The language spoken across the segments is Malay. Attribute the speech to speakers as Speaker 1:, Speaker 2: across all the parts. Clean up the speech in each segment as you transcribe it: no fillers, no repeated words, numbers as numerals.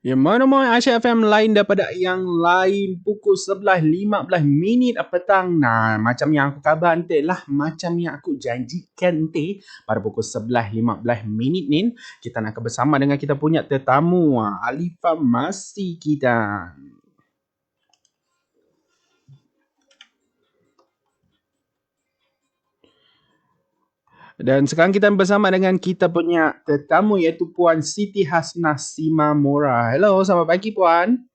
Speaker 1: Ya, mana-mana Aisyah FM lain daripada yang lain pukul 11.15 petang. Nah, macam yang aku kabar nanti lah, macam yang aku janjikan nanti pada pukul 11.15 ni, kita nak bersama dengan kita punya tetamu, ahli farmasi kita. Dan sekarang kita bersama dengan kita punya tetamu iaitu Puan Siti Hasnah Simamora. Hello, selamat pagi Puan.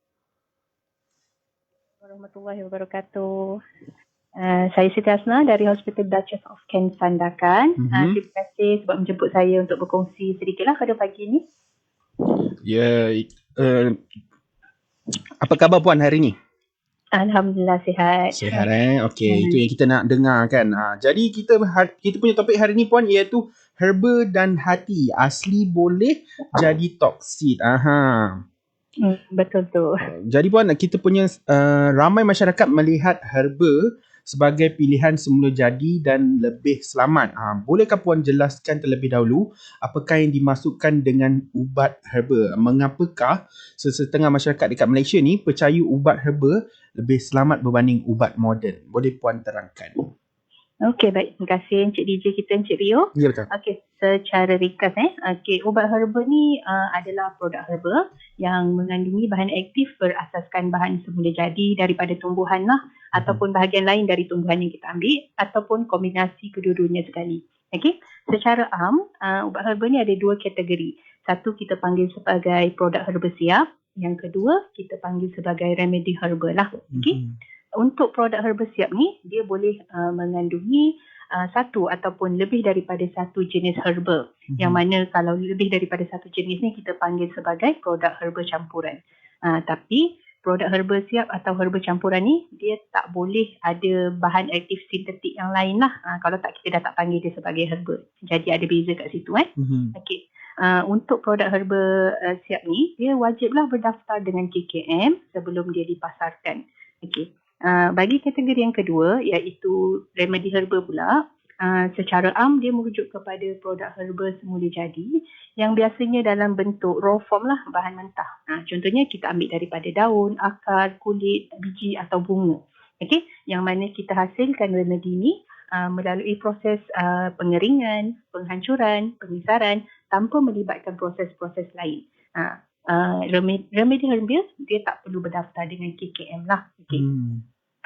Speaker 2: Warahmatullahi wabarakatuh. Saya Siti Hasnah dari Hospital Duchess of Kent Sandakan. Terima kasih sebab menjemput saya untuk berkongsi sedikitlah pada pagi ini.
Speaker 1: Ya, apa khabar Puan hari ini?
Speaker 2: Alhamdulillah sihat.
Speaker 1: Sihat okey, itu yang kita nak dengar kan. Jadi kita punya topik hari ni Puan iaitu herba dan hati asli boleh jadi toksid.
Speaker 2: Betul tu.
Speaker 1: Jadi Puan, kita punya ramai masyarakat melihat herba sebagai pilihan semula jadi dan lebih selamat. Bolehkah Puan jelaskan terlebih dahulu apakah yang dimaksudkan dengan ubat herba? Mengapakah setengah masyarakat dekat Malaysia ni percaya ubat herba lebih selamat berbanding ubat moden? Boleh Puan terangkan?
Speaker 2: Okey, baik. Terima kasih Encik DJ kita, Encik Rio.
Speaker 1: Ya, betul.
Speaker 2: Okey, secara ringkas Okey, ubat herba ni adalah produk herba yang mengandungi bahan aktif berasaskan bahan semula jadi daripada tumbuhan lah ataupun bahagian lain dari tumbuhan yang kita ambil ataupun kombinasi kedua-duanya sekali. Okey, secara am ubat herba ni ada dua kategori. Satu kita panggil sebagai produk herba siap, yang kedua kita panggil sebagai remedy herba lah. Okey. Untuk produk herba siap ni, dia boleh mengandungi satu ataupun lebih daripada satu jenis herba. Yang mana kalau lebih daripada satu jenis ni kita panggil sebagai produk herba campuran. Tapi produk herba siap atau herba campuran ni, dia tak boleh ada bahan aktif sintetik yang lain lah. Kalau tak, kita dah tak panggil dia sebagai herba. Jadi ada beza kat situ. Okey. Untuk produk herba siap ni, dia wajiblah berdaftar dengan KKM sebelum dia dipasarkan. Okey. Bagi kategori yang kedua iaitu remedy herba pula, secara am dia merujuk kepada produk herba semula jadi yang biasanya dalam bentuk raw form lah, bahan mentah. Contohnya kita ambil daripada daun, akar, kulit, biji atau bunga. Okey, yang mana kita hasilkan remedy ni melalui proses pengeringan, penghancuran, pengisaran tanpa melibatkan proses-proses lain. Remedy herba dia tak perlu berdaftar dengan KKM lah. Okey.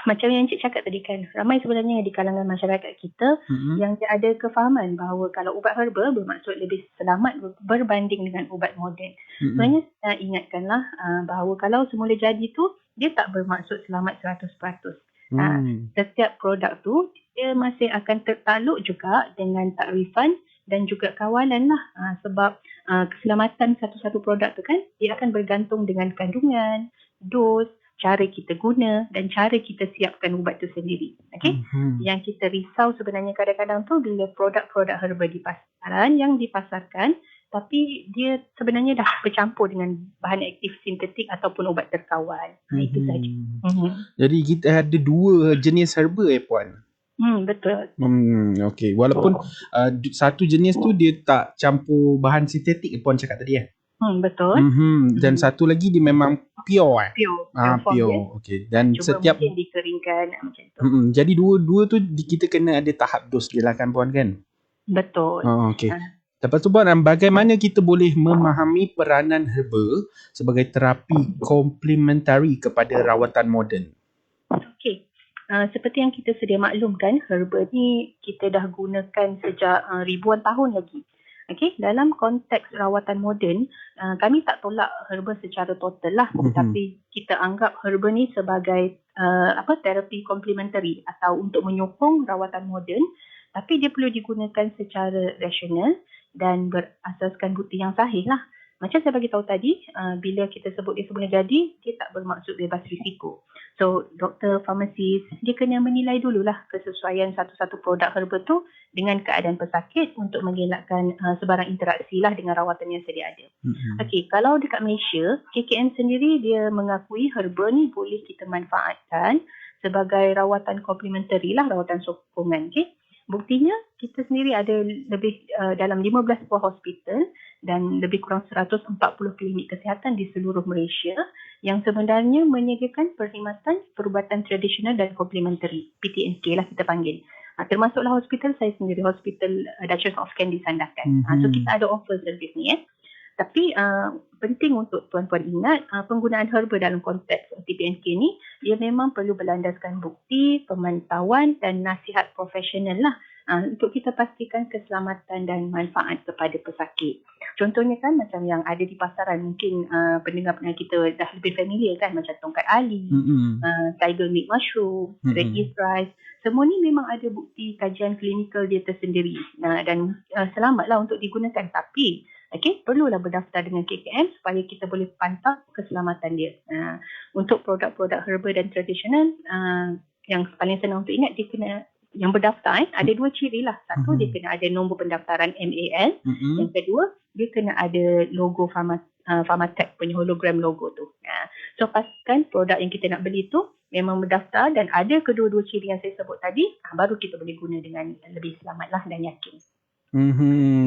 Speaker 2: Macam yang Encik cakap tadi kan, ramai sebenarnya di kalangan masyarakat kita yang ada kefahaman bahawa kalau ubat herba bermaksud lebih selamat berbanding dengan ubat moden. Sebenarnya ingatkanlah bahawa kalau semula jadi tu, dia tak bermaksud selamat 100%. Setiap produk tu, dia masih akan tertakluk juga dengan takrifan dan juga kawalan lah. Sebab keselamatan satu-satu produk tu kan, dia akan bergantung dengan kandungan, dos, cara kita guna dan cara kita siapkan ubat tu sendiri. Okey? Yang kita risau sebenarnya kadang-kadang tu bila produk-produk herba di pasaran yang dipasarkan tapi dia sebenarnya dah bercampur dengan bahan aktif sintetik ataupun ubat terkawal. Itu saja.
Speaker 1: Jadi kita ada dua jenis herba Puan?
Speaker 2: Betul.
Speaker 1: Okey. Walaupun satu jenis tu dia tak campur bahan sintetik Puan cakap tadi
Speaker 2: Betul.
Speaker 1: Dan satu lagi dia memang pure.
Speaker 2: Pure.
Speaker 1: Okey. Dan
Speaker 2: cuma
Speaker 1: setiap
Speaker 2: mungkin dikeringkan macam tu.
Speaker 1: Jadi dua tu kita kena ada tahap dos dia lah kan Puan kan?
Speaker 2: Betul.
Speaker 1: Okey. Lepas tu Puan, bagaimana kita boleh memahami peranan herba sebagai terapi komplementari kepada rawatan moden?
Speaker 2: Okey. Seperti yang kita sedia maklumkan, herba ni kita dah gunakan sejak ribuan tahun lagi. Okey, dalam konteks rawatan moden, kami tak tolak herba secara total lah, tapi kita anggap herba ni sebagai terapi komplementari atau untuk menyokong rawatan moden, tapi dia perlu digunakan secara rasional dan berasaskan bukti yang sahih lah. Macam saya bagi tahu tadi, bila kita sebut dia semula jadi, dia tak bermaksud bebas risiko. So, doktor farmasis, dia kena menilai dululah kesesuaian satu-satu produk herba tu dengan keadaan pesakit untuk mengelakkan sebarang interaksi lah dengan rawatan yang sedia ada. Okey, kalau dekat Malaysia, KKM sendiri dia mengakui herba ni boleh kita manfaatkan sebagai rawatan komplementari lah, rawatan sokongan. Okey. Buktinya, kita sendiri ada lebih dalam 15 buah hospital dan lebih kurang 140 klinik kesihatan di seluruh Malaysia yang sebenarnya menyediakan perkhidmatan perubatan tradisional dan komplementari, PTNK lah kita panggil. Termasuklah hospital saya sendiri, Hospital Duchess of Candy Sandakan. So kita ada offer servis ni. Tapi penting untuk tuan-tuan ingat penggunaan herba dalam konteks TPNK ni dia memang perlu berlandaskan bukti, pemantauan dan nasihat profesional lah untuk kita pastikan keselamatan dan manfaat kepada pesakit. Contohnya kan macam yang ada di pasaran, mungkin pendengar-pendengar kita dah lebih familiar kan, macam tongkat ali, tiger meat mushroom, red yeast rice. Semua ni memang ada bukti kajian klinikal dia tersendiri dan selamatlah untuk digunakan. Tapi perlulah berdaftar dengan KKM supaya kita boleh pantau keselamatan dia. Untuk produk-produk herba dan tradisional, yang paling senang untuk ingat, dia kena yang berdaftar ada dua ciri lah. Satu, dia kena ada nombor pendaftaran MAL. Yang kedua, dia kena ada logo Pharmatech punya hologram logo tu. So pastikan produk yang kita nak beli tu memang berdaftar dan ada kedua-dua ciri yang saya sebut tadi, baru kita boleh guna dengan lebih selamat lah dan yakin.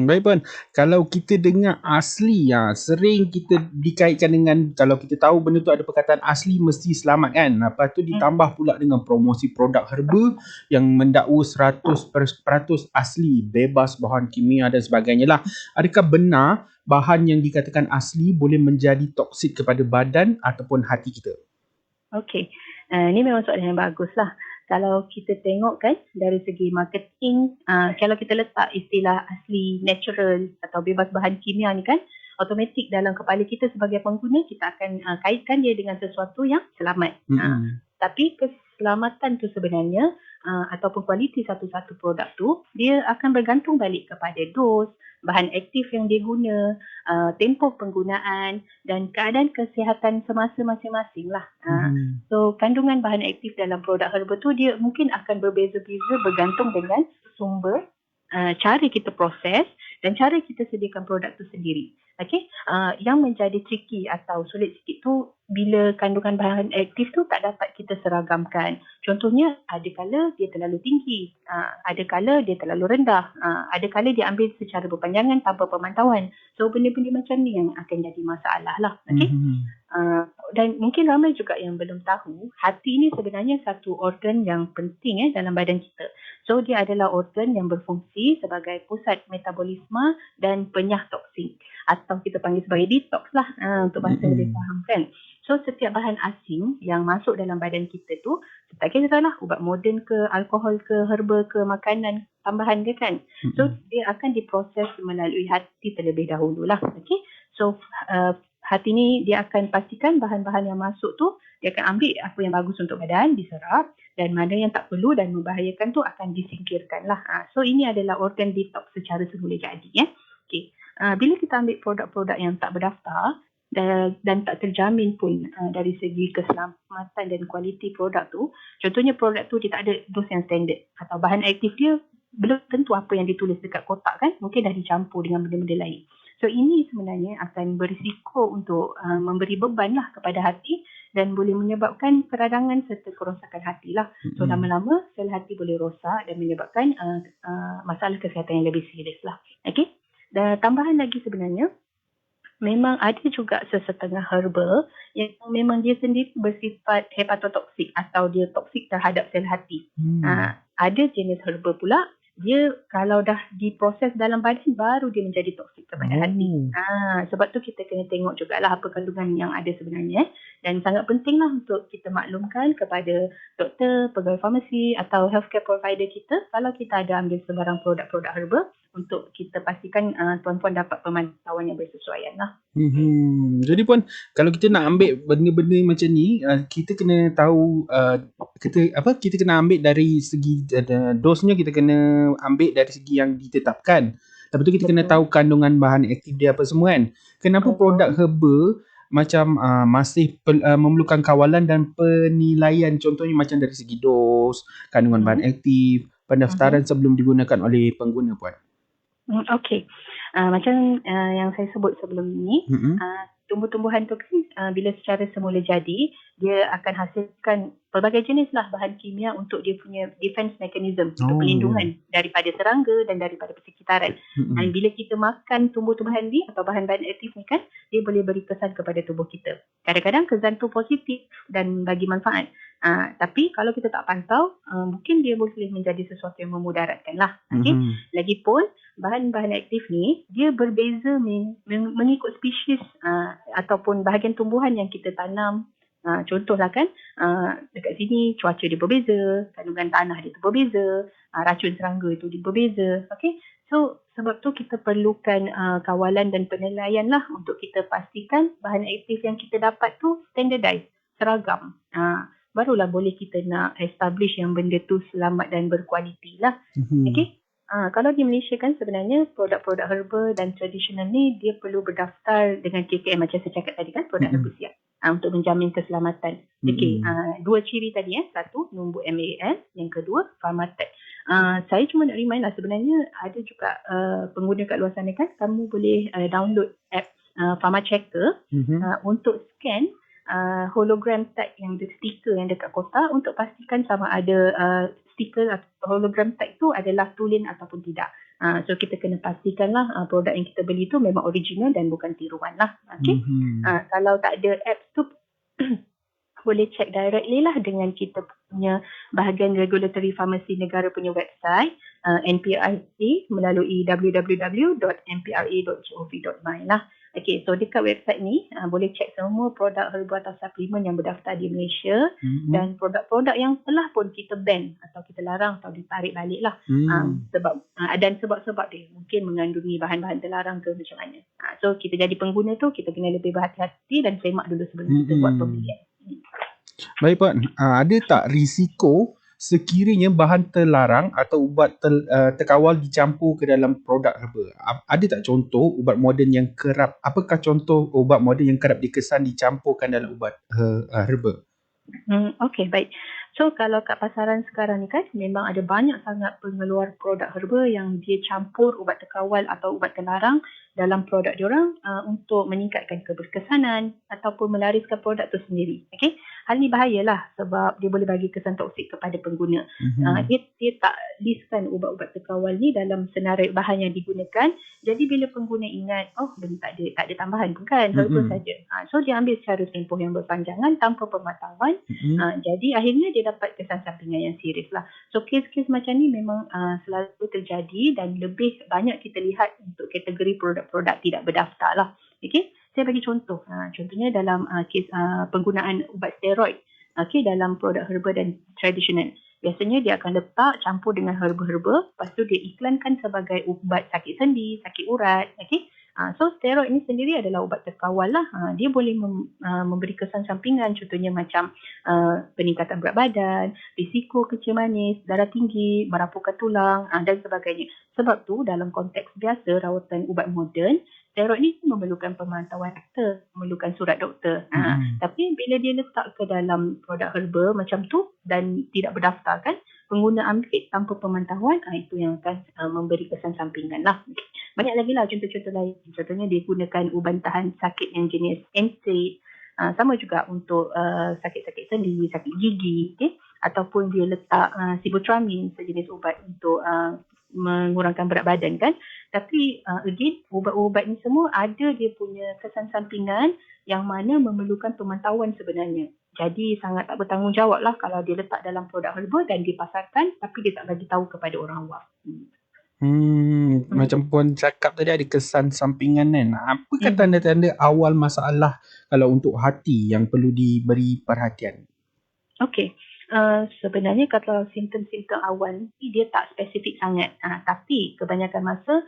Speaker 1: Baik Puan, kalau kita dengar asli sering kita dikaitkan dengan, kalau kita tahu benda tu ada perkataan asli mesti selamat kan. Lepas tu ditambah pula dengan promosi produk herba yang mendakwa 100% asli, bebas bahan kimia dan sebagainya lah. Adakah benar bahan yang dikatakan asli boleh menjadi toksik kepada badan ataupun hati kita?
Speaker 2: Okey, ini memang soalan yang bagus lah. Kalau kita tengok kan dari segi marketing, kalau kita letak istilah asli, natural atau bebas bahan kimia ni kan, automatik dalam kepala kita sebagai pengguna kita akan kaitkan dia dengan sesuatu yang selamat. Tapi keselamatan tu sebenarnya ataupun kualiti satu-satu produk tu, dia akan bergantung balik kepada dos, bahan aktif yang dia guna, tempoh penggunaan dan keadaan kesihatan semasa masing-masing lah. So kandungan bahan aktif dalam produk herba tu dia mungkin akan berbeza-beza bergantung dengan sumber, cara kita proses dan cara kita sediakan produk tu sendiri. Yang menjadi tricky atau sulit sikit tu bila kandungan bahan aktif tu tak dapat kita seragamkan. Contohnya, ada kala dia terlalu tinggi, ada kala dia terlalu rendah, ada kala dia ambil secara berpanjangan tanpa pemantauan. So benda-benda macam ni yang akan jadi masalah lah. Dan mungkin ramai juga yang belum tahu, hati ni sebenarnya satu organ yang penting dalam badan kita. So dia adalah organ yang berfungsi sebagai pusat metabolisme dan penyah toksin, atau kita panggil sebagai detox lah untuk bahasa lebih faham kan. So setiap bahan asing yang masuk dalam badan kita tu, tak kira lah ubat moden ke, alkohol ke, herba ke, makanan tambahan ke kan. So dia akan diproses melalui hati terlebih dahulu lah. So hati ni dia akan pastikan bahan-bahan yang masuk tu, dia akan ambil apa yang bagus untuk badan, diserap, dan mana yang tak perlu dan membahayakan tu akan disingkirkan lah. So ini adalah organ detox secara semula jadi. Bila kita ambil produk-produk yang tak berdaftar dan tak terjamin pun dari segi keselamatan dan kualiti produk tu, contohnya produk tu dia tak ada dos yang standard atau bahan aktif dia belum tentu apa yang ditulis dekat kotak kan, mungkin dah dicampur dengan benda-benda lain. So ini sebenarnya akan berisiko untuk memberi beban lah kepada hati dan boleh menyebabkan peradangan serta kerosakan hati lah. So lama-lama sel hati boleh rosak dan menyebabkan masalah kesihatan yang lebih serius lah. Dan tambahan lagi sebenarnya, memang ada juga sesetengah herba yang memang dia sendiri bersifat hepatotoksik atau dia toksik terhadap sel hati. Ada jenis herba pula, dia kalau dah diproses dalam badan baru dia menjadi toksik kepada hati. Sebab tu kita kena tengok jugalah apa kandungan yang ada sebenarnya. Dan sangat pentinglah untuk kita maklumkan kepada doktor, pegawai farmasi atau healthcare provider kita kalau kita ada ambil sebarang produk-produk herba, untuk kita pastikan tuan-puan dapat pemantauan yang bersesuaian lah.
Speaker 1: Jadi Puan, kalau kita nak ambil benda-benda macam ni, kita kena tahu kita kena ambil dari segi dosnya, kita kena ambil dari segi yang ditetapkan. Lepas tu kita kena tahu kandungan bahan aktif dia apa semua kan. Kenapa produk herba macam masih memerlukan kawalan dan penilaian, contohnya macam dari segi dos, kandungan bahan aktif, pendaftaran sebelum digunakan oleh pengguna Puan?
Speaker 2: Macam yang saya sebut sebelum ini, tumbuh-tumbuhan tu kan bila secara semula jadi, dia akan hasilkan pelbagai jenis lah bahan kimia untuk dia punya defense mechanism, untuk perlindungan daripada serangga dan daripada persekitaran. Dan bila kita makan tumbuh-tumbuhan ni atau bahan-bahan aktif ni kan, dia boleh beri kesan kepada tubuh kita. Kadang-kadang kesan tu positif dan bagi manfaat. Tapi kalau kita tak pantau, mungkin dia boleh menjadi sesuatu yang memudaratkan lah. Okay? Lagipun, bahan-bahan aktif ni, dia berbeza mengikut spesies ataupun bahagian tumbuhan yang kita tanam. Contohlah kan, dekat sini cuaca dia berbeza, kandungan tanah dia tu berbeza, racun serangga itu dia berbeza. Okay? So, sebab tu kita perlukan kawalan dan penilaian lah untuk kita pastikan bahan aktif yang kita dapat tu standardized, seragam. Barulah boleh kita nak establish yang benda tu selamat dan berkualiti lah. Okay? Kalau di Malaysia kan sebenarnya produk-produk herba dan tradisional ni dia perlu berdaftar dengan KKM macam saya cakap tadi kan, produk herba siap untuk menjamin keselamatan. Okay, dua ciri tadi satu nombor MAN, yang kedua Pharmatech. Saya cuma nak remind lah sebenarnya ada juga pengguna kat luar sana kan, kamu boleh download app Pharmachecker untuk scan hologram tag yang ada stiker yang dekat kotak untuk pastikan sama ada stiker atau hologram tag tu adalah tulen ataupun tidak. So kita kena pastikanlah produk yang kita beli tu memang original dan bukan tiruan lah. Okay? Kalau tak ada apps tu boleh check directly lah dengan kita punya bahagian regulatory pharmacy negara punya website NPRA melalui www.npra.gov.my lah. Okay, so dekat website ni boleh check semua produk herba atau suplemen yang berdaftar di Malaysia dan produk-produk yang telah pun kita ban atau kita larang atau ditarik balik lah. Dan sebab-sebab dia mungkin mengandungi bahan-bahan terlarang ke macam mana. So kita jadi pengguna tu kita kena lebih berhati-hati dan semak dulu sebelum kita buat pembelian.
Speaker 1: Baik Puan, ada tak risiko sekiranya bahan terlarang atau ubat terkawal dicampur ke dalam produk herba? Ada tak contoh ubat moden yang kerap, apakah contoh ubat moden yang kerap dikesan dicampurkan dalam ubat herba?
Speaker 2: Okay, baik. So kalau kat pasaran sekarang ni kan memang ada banyak sangat pengeluar produk herba yang dia campur ubat terkawal atau ubat terlarang dalam produk diorang untuk meningkatkan keberkesanan ataupun melariskan produk tu sendiri. Okay? Hal ni bahayalah sebab dia boleh bagi kesan toksik kepada pengguna. Dia tak listkan ubat-ubat terkawal ni dalam senarai bahan yang digunakan. Jadi bila pengguna ingat, oh benda tak ada tambahan pun kan, herba saja. So dia ambil secara tempoh yang berpanjangan tanpa pemantauan. Jadi akhirnya dia dapat kesan sampingan yang serius lah. So kes-kes macam ni memang selalu terjadi dan lebih banyak kita lihat untuk kategori produk-produk tidak berdaftar lah. Okay? Saya bagi contoh. Contohnya dalam kes penggunaan ubat steroid dalam produk herba dan tradisional. Biasanya dia akan letak campur dengan herba-herba, lepas tu dia iklankan sebagai ubat sakit sendi, sakit urat. Okay? So steroid ni sendiri adalah ubat terkawal lah. Dia boleh memberi kesan sampingan, contohnya macam peningkatan berat badan, risiko kecil manis, darah tinggi, merapuhkan tulang dan sebagainya. Sebab tu dalam konteks biasa rawatan ubat moden, steroid ni memerlukan pemantauan doktor, memerlukan surat doktor. Tapi bila dia letak ke dalam produk herba macam tu dan tidak berdaftar kan, pengguna ambil tanpa pemantauan, itu yang akan memberi kesan sampingan lah. Banyak lagi lah contoh-contoh lain. Contohnya dia gunakan ubat tahan sakit yang jenis NSAID. Sama juga untuk sakit-sakit sendi, sakit gigi. Okay? Ataupun dia letak sibutramine, sejenis ubat untuk mengurangkan berat badan kan. Tapi again, ubat-ubat ni semua ada dia punya kesan sampingan yang mana memerlukan pemantauan sebenarnya. Jadi sangat tak bertanggungjawab lah kalau dia letak dalam produk herba dan dipasarkan tapi dia tak bagi tahu kepada orang awam.
Speaker 1: Macam Puan cakap tadi ada kesan sampingan kan. Apakah tanda-tanda awal masalah kalau untuk hati yang perlu diberi perhatian?
Speaker 2: Okey. Sebenarnya kalau simptom-simptom awal ni dia tak spesifik sangat. Tapi kebanyakan masa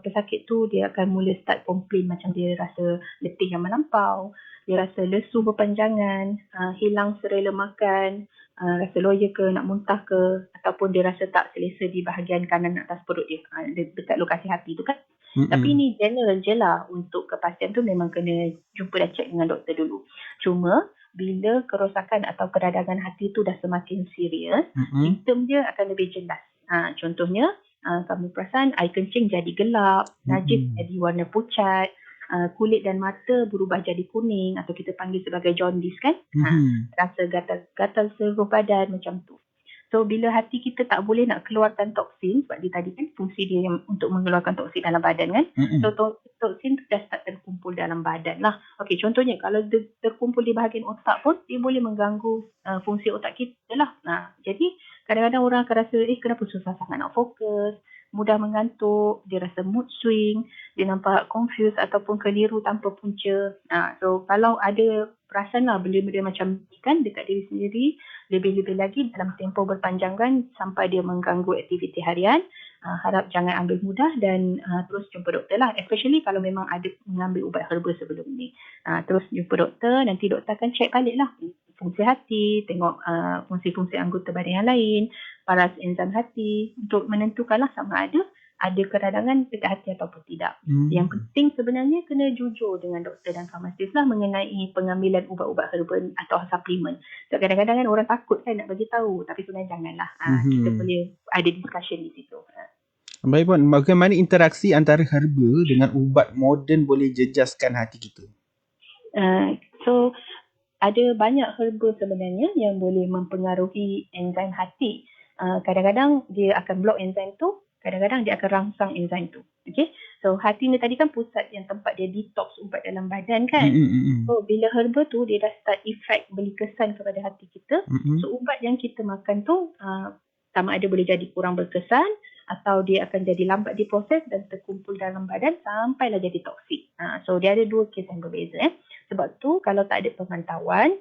Speaker 2: pesakit tu dia akan mula start komplain macam dia rasa letih yang melampau, dia rasa lesu berpanjangan, hilang selera makan, rasa loya ke, nak muntah ke, ataupun dia rasa tak selesa di bahagian kanan atas perut dia, dekat lokasi hati tu kan. Tapi ni general je lah. Untuk kepastian tu memang kena jumpa dan check dengan doktor dulu. Cuma bila kerosakan atau keradangan hati tu dah semakin serius, simptom dia akan lebih jelas. Contohnya, kamu perasan air kencing jadi gelap, najis jadi warna pucat, kulit dan mata berubah jadi kuning atau kita panggil sebagai jaundice kan. Rasa gatal seluruh badan macam tu. So bila hati kita tak boleh nak keluarkan toksin, sebab dia tadi kan fungsi dia yang untuk mengeluarkan toksin dalam badan kan. So toksin tu dah start terkumpul dalam badan lah. Okey, contohnya kalau dia terkumpul di bahagian otak pun, dia boleh mengganggu fungsi otak kita lah. Jadi kadang-kadang orang akan rasa kenapa susah sangat nak fokus, mudah mengantuk, dia rasa mood swing, dia nampak confused ataupun keliru tanpa punca. So kalau ada perasan lah benda-benda macam ni kan dekat diri sendiri, lebih-lebih lagi dalam tempoh berpanjangan sampai dia mengganggu aktiviti harian, harap jangan ambil mudah dan terus jumpa doktor lah, especially kalau memang ada mengambil ubat herba sebelum ni. Terus jumpa doktor, nanti doktor akan check balik lah fungsi hati, tengok fungsi-fungsi anggota badan yang lain, paras enzim hati untuk menentukanlah sama ada keradangan dekat hati ataupun tidak. Yang penting sebenarnya kena jujur dengan doktor dan farmasis lah mengenai pengambilan ubat-ubat herba atau suplemen. So, kadang-kadang kan orang takut kan nak bagi tahu, tapi sebenarnya janganlah. Kita boleh ada discussion di situ.
Speaker 1: Baik Puan, bagaimana interaksi antara herba dengan ubat moden boleh jejaskan hati kita?
Speaker 2: So ada banyak herba sebenarnya yang boleh mempengaruhi enzim hati. Kadang-kadang dia akan block enzim tu, kadang-kadang dia akan rangsang enzim tu. Okay? So hati ni tadi kan pusat yang tempat dia detox ubat dalam badan kan. So bila herba tu dia dah start efek beri kesan kepada hati kita. So ubat yang kita makan tu sama ada boleh jadi kurang berkesan atau dia akan jadi lambat diproses dan terkumpul dalam badan sampailah jadi toksik. So dia ada dua kes yang berbeza. Sebab tu kalau tak ada pemantauan,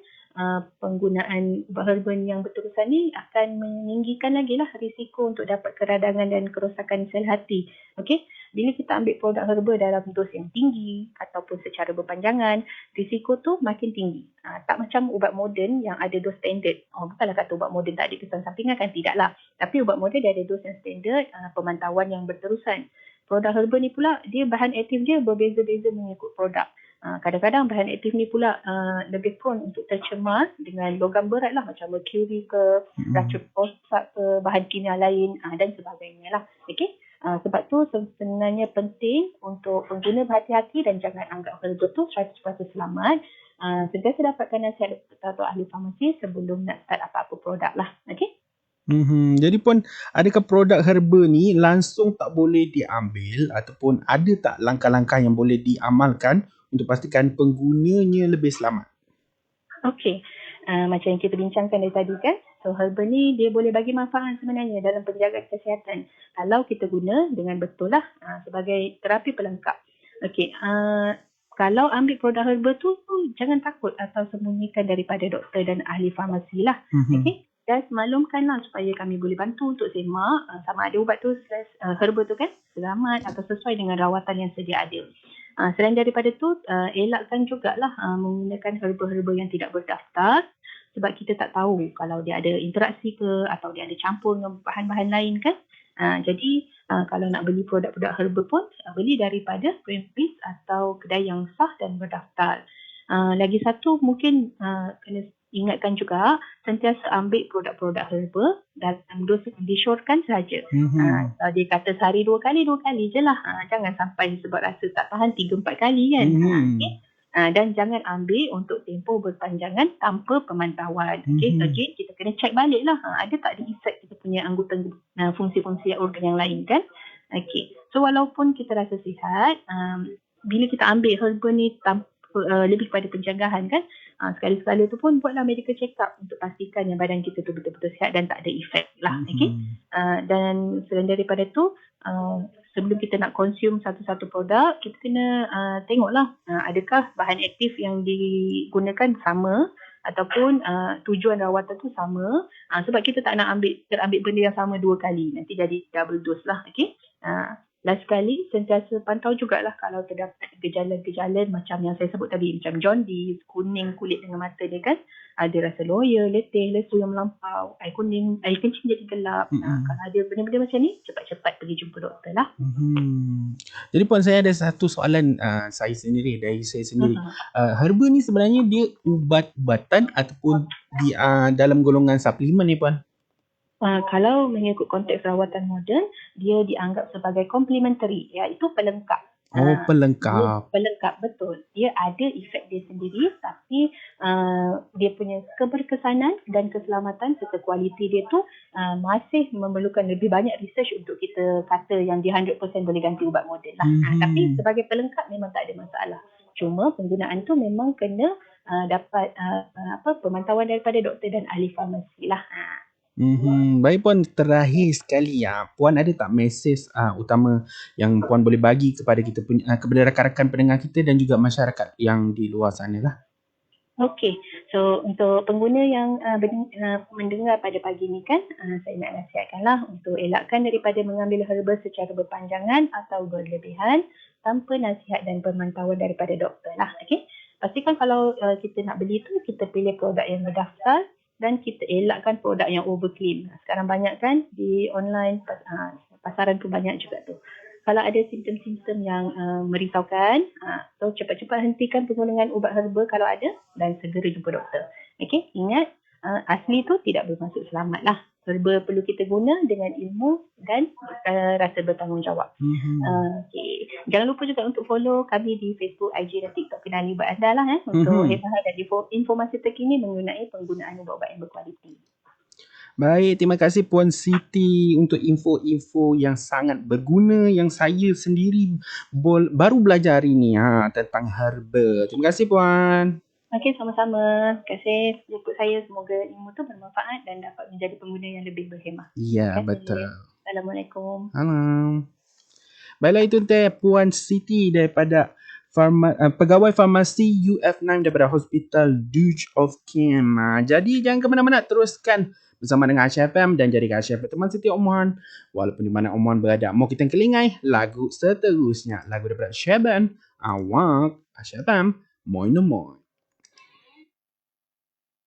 Speaker 2: penggunaan ubat herba yang berterusan ni akan meninggikan lagi lah risiko untuk dapat keradangan dan kerosakan sel hati. Okay? Bila kita ambil produk herba dalam dos yang tinggi ataupun secara berpanjangan, risiko tu makin tinggi. Tak macam ubat moden yang ada dos standard. Bukanlah kata ubat moden tak ada kesan sampingan kan, tidaklah. Tapi ubat moden dia ada dos yang standard, pemantauan yang berterusan. Produk herba ni pula, dia bahan aktif dia berbeza-beza mengikut produk. Kadang-kadang bahan aktif ni pula lebih prone untuk tercemar dengan logam berat lah, macam merkuri ke, racun fosfat ke, bahan kimia lain dan sebagainya lah. Okay? Sebab tu sebenarnya penting untuk pengguna berhati-hati dan jangan anggap herba tu 100% selamat. Sentiasa dapatkan nasihat doktor atau ahli farmasi sebelum nak start apa-apa produk lah. Okay?
Speaker 1: Jadi Puan, adakah produk herba ni langsung tak boleh diambil ataupun ada tak langkah-langkah yang boleh diamalkan untuk pastikan penggunanya lebih selamat?
Speaker 2: Okey. Macam yang kita bincangkan dari tadi kan, so herba ni dia boleh bagi manfaat sebenarnya dalam penjagaan kesihatan kalau kita guna dengan betul lah sebagai terapi pelengkap. Okey, kalau ambil produk herba tu jangan takut atau sembunyikan daripada doktor dan ahli farmasi lah. Okey, just maklumkanlah supaya kami boleh bantu untuk semak sama ada ubat tu herba tu kan selamat atau sesuai dengan rawatan yang sedia ada. Selain daripada tu, elakkan jugalah menggunakan herba-herba yang tidak berdaftar sebab kita tak tahu kalau dia ada interaksi ke atau dia ada campur dengan bahan-bahan lain kan. Jadi kalau nak beli produk-produk herba pun beli daripada premix atau kedai yang sah dan berdaftar. Lagi satu mungkin kena ingatkan juga sentiasa ambil produk-produk herba dalam dos yang disyorkan sahaja. Dia kata sehari 2 kali je lah. Jangan sampai sebab rasa tak tahan 3-4 kali kan. Okay? Dan jangan ambil untuk tempoh berpanjangan tanpa pemantauan. Okay? Again, kita kena check balik lah. Ada tak di effect kita punya anggota fungsi-fungsi organ yang lain kan. Okay. So walaupun kita rasa sihat, bila kita ambil herba ni lebih kepada pencegahan kan, sekali-sekala tu pun buatlah medical check up untuk pastikan yang badan kita tu betul-betul sihat dan tak ada efek lah. Okay? Dan selain daripada tu, sebelum kita nak consume satu-satu produk, kita kena tengoklah adakah bahan aktif yang digunakan sama ataupun tujuan rawatan tu sama, sebab kita tak nak terambil benda yang sama 2 kali, nanti jadi double dose lah. Okay? Last sekali, sentiasa pantau jugalah kalau terdapat gejala-gejala macam yang saya sebut tadi, macam jaundice, kuning kulit dengan mata dia kan, ada rasa loya, letih, lesu yang melampau, air kencing jadi gelap. Kalau ada benda-benda macam ni, cepat-cepat pergi jumpa doktor lah.
Speaker 1: Jadi Puan, saya ada satu soalan dari saya sendiri. Herba ni sebenarnya dia ubat-ubatan ataupun di dalam golongan suplemen ni Puan?
Speaker 2: Kalau mengikut konteks rawatan moden, dia dianggap sebagai complementary, iaitu pelengkap.
Speaker 1: Oh,
Speaker 2: Dia
Speaker 1: pelengkap.
Speaker 2: pelengkap, betul. Dia ada efek dia sendiri, tapi dia punya keberkesanan dan keselamatan serta kualiti dia tu masih memerlukan lebih banyak research untuk kita kata yang dia 100% boleh ganti ubat moden lah. Tapi sebagai pelengkap memang tak ada masalah. Cuma penggunaan tu memang kena dapat pemantauan daripada doktor dan ahli farmasi lah.
Speaker 1: Baik Puan, terakhir sekali Puan ada tak mesej utama yang Puan boleh bagi kepada kita punya kepada rakan-rakan pendengar kita dan juga masyarakat yang di luar sana lah?
Speaker 2: Okey, so untuk pengguna yang mendengar pada pagi ni kan, saya nak nasihatkanlah untuk elakkan daripada mengambil herba secara berpanjangan atau berlebihan tanpa nasihat dan pemantauan daripada doktor lah. Okey, pastikan kalau kita nak beli tu, kita pilih produk yang berdaftar dan kita elakkan produk yang overclaim. Sekarang banyak kan di online, pasaran tu banyak juga tu. Kalau ada simptom-simptom yang merisaukan, so cepat-cepat hentikan penggunaan ubat herba kalau ada dan segera jumpa doktor. Okey, ingat asli tu tidak bermaksud selamat lah. Herba perlu kita guna dengan ilmu dan rasa bertanggungjawab. Okay. Jangan lupa juga untuk follow kami di Facebook, IG dan TikTok Kenali Ubat Anda lah untuk hebat dan informasi terkini mengenai penggunaan ubat-ubat yang berkualiti.
Speaker 1: Baik, terima kasih Puan Siti untuk info-info yang sangat berguna yang saya sendiri baru belajar hari ni tentang herba. Terima kasih Puan.
Speaker 2: Okey, sama-sama. Terima kasih jemput saya. Semoga ilmu tu bermanfaat dan dapat menjadi pengguna yang lebih berhemah.
Speaker 1: Ya, betul.
Speaker 2: Assalamualaikum.
Speaker 1: Salam. Baiklah, itu Puan Siti daripada pegawai farmasi UF9 daripada Hospital Duke of Kim. Jadi jangan ke mana-mana, teruskan bersama dengan Aisyah FM dan jadikan Aisyah teman Siti Oman. Walaupun di mana Oman berada, mau kita kelingai lagu seterusnya. Lagu daripada Syaban, Awak, Aisyah FM, Moin Moin.